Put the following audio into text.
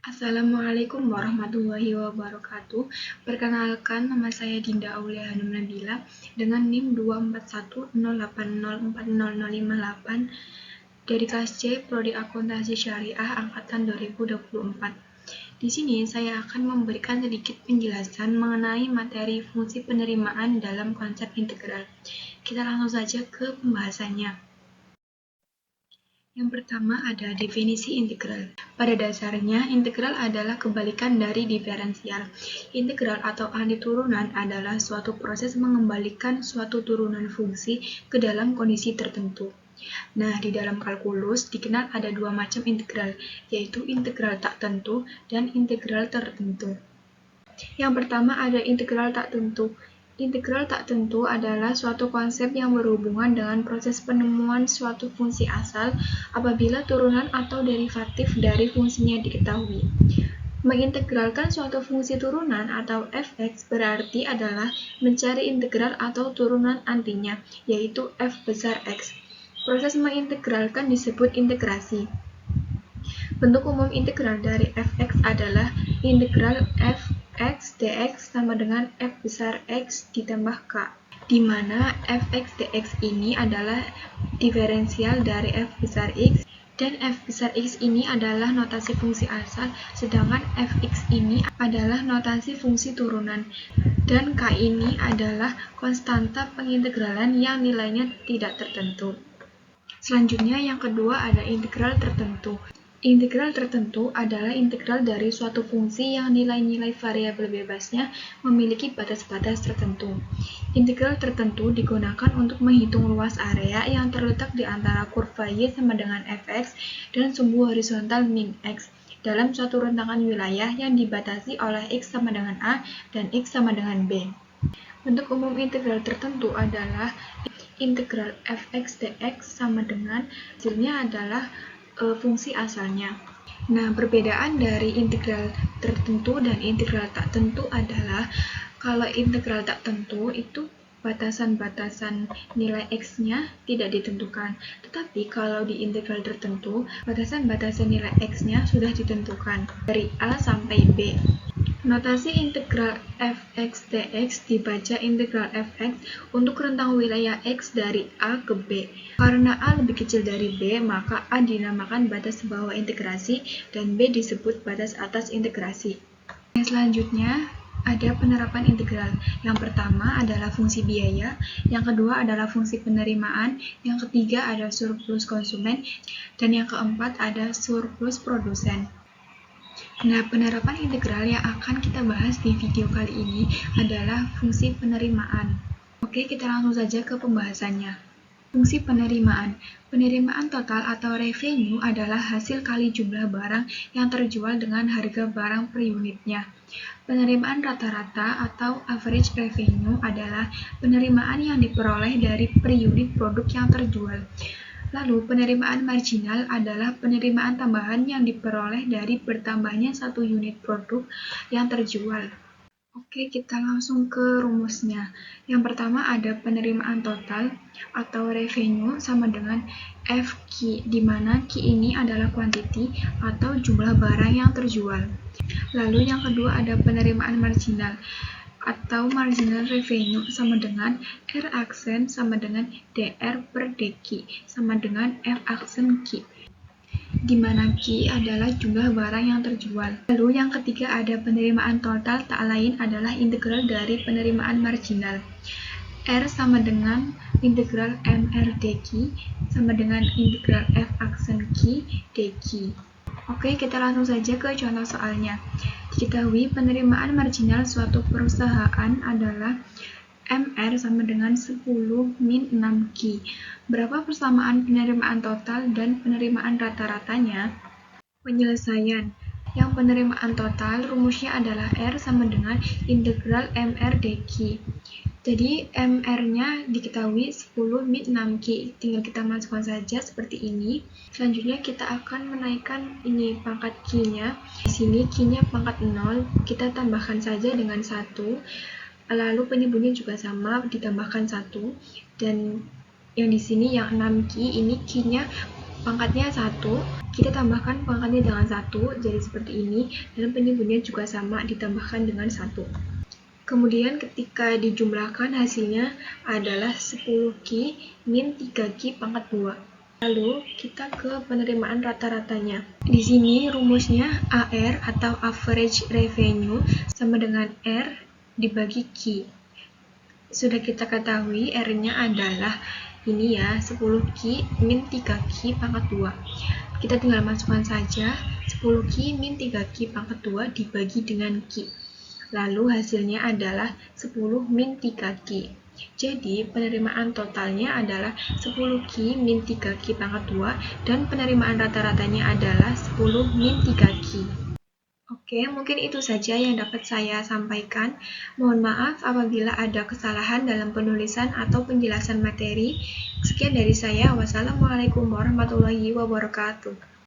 Assalamualaikum warahmatullahi wabarakatuh. Perkenalkan, nama saya Dinda Aulia Hanum Nabila dengan NIM 24108040058 dari kelas C Prodi Akuntansi Syariah angkatan 2024. Di sini saya akan memberikan sedikit penjelasan mengenai materi fungsi penerimaan dalam konsep integral. Kita langsung saja ke pembahasannya. Yang pertama ada definisi integral. Pada dasarnya, integral adalah kebalikan dari diferensial. Integral atau antiturunan adalah suatu proses mengembalikan suatu turunan fungsi ke dalam kondisi tertentu. Nah, di dalam kalkulus dikenal ada dua macam integral, yaitu integral tak tentu dan integral tertentu. Yang pertama ada integral tak tentu. Integral tak tentu adalah suatu konsep yang berhubungan dengan proses penemuan suatu fungsi asal apabila turunan atau derivatif dari fungsinya diketahui. Mengintegralkan suatu fungsi turunan atau fx berarti adalah mencari integral atau turunan antinya, yaitu f besar x. Proses mengintegralkan disebut integrasi. Bentuk umum integral dari fx adalah integral fx dx sama dengan f besar x ditambah k, di mana fx dx ini adalah diferensial dari f besar x, dan f besar x ini adalah notasi fungsi asal, sedangkan fx ini adalah notasi fungsi turunan, dan k ini adalah konstanta pengintegralan yang nilainya tidak tertentu. Selanjutnya yang kedua ada integral tertentu. Integral tertentu adalah integral dari suatu fungsi yang nilai-nilai variabel bebasnya memiliki batas-batas tertentu. Integral tertentu digunakan untuk menghitung luas area yang terletak di antara kurva Y sama dengan fx dan sumbu horizontal min x dalam suatu rentangan wilayah yang dibatasi oleh x sama dengan A dan x sama dengan B. Bentuk umum integral tertentu adalah integral fx dx sama dengan hasilnya adalah fungsi asalnya. Nah, perbedaan dari integral tertentu dan integral tak tentu adalah kalau integral tak tentu itu batasan-batasan nilai x-nya tidak ditentukan. Tetapi kalau di integral tertentu, batasan-batasan nilai x-nya sudah ditentukan dari A sampai B. Notasi integral fx dx dibaca integral fx untuk rentang wilayah x dari A ke B. Karena A lebih kecil dari B, maka A dinamakan batas bawah integrasi dan B disebut batas atas integrasi. Yang selanjutnya ada penerapan integral. Yang pertama adalah fungsi biaya, yang kedua adalah fungsi penerimaan, yang ketiga ada surplus konsumen, dan yang keempat ada surplus produsen. Nah, penerapan integral yang akan kita bahas di video kali ini adalah fungsi penerimaan. Oke, kita langsung saja ke pembahasannya. Fungsi penerimaan. Penerimaan total atau revenue adalah hasil kali jumlah barang yang terjual dengan harga barang per unitnya. Penerimaan rata-rata atau average revenue adalah penerimaan yang diperoleh dari per unit produk yang terjual. Lalu, penerimaan marginal adalah penerimaan tambahan yang diperoleh dari bertambahnya satu unit produk yang terjual. Oke, kita langsung ke rumusnya. Yang pertama ada penerimaan total atau revenue sama dengan FQ, di mana Q ini adalah quantity atau jumlah barang yang terjual. Lalu yang kedua ada penerimaan marginal atau marginal revenue sama dengan R aksen sama dengan DR per DQ sama dengan F aksen Q, di mana Q adalah jumlah barang yang terjual. Lalu yang ketiga ada penerimaan total, tak lain adalah integral dari penerimaan marginal. R sama dengan integral MR DQ sama dengan integral F aksen Q DQ. Oke, kita langsung saja ke contoh soalnya. Diketahui penerimaan marginal suatu perusahaan adalah MR sama dengan 10 min 6Q. Berapa persamaan penerimaan total dan penerimaan rata-ratanya? Penyelesaian. Yang penerimaan total rumusnya adalah R sama dengan integral MR DQ. Jadi MR-nya diketahui 10 min 6Q. Tinggal kita masukkan saja seperti ini. Selanjutnya kita akan menaikkan ini pangkat Q-nya. Di sini Q-nya pangkat 0, kita tambahkan saja dengan 1. Lalu penyebutnya juga sama, ditambahkan 1. Dan yang di sini yang 6Q ini Q-nya Pangkatnya 1, kita tambahkan pangkatnya dengan 1, jadi seperti ini, dan penyebutnya juga sama, ditambahkan dengan 1. Kemudian ketika dijumlahkan hasilnya adalah 10Q min 3Q pangkat 2. Lalu kita ke penerimaan rata-ratanya. Di sini rumusnya AR atau average revenue sama dengan R dibagi Q. Sudah kita ketahui R-nya adalah ini ya, 10Q min 3Q pangkat 2. Kita tinggal masukkan saja 10Q min 3Q pangkat 2 dibagi dengan Q. Lalu hasilnya adalah 10 min 3Q. Jadi penerimaan totalnya adalah 10Q min 3Q pangkat 2 dan penerimaan rata-ratanya adalah 10 min 3Q. Oke, mungkin itu saja yang dapat saya sampaikan. Mohon maaf apabila ada kesalahan dalam penulisan atau penjelasan materi. Sekian dari saya. Wassalamualaikum warahmatullahi wabarakatuh.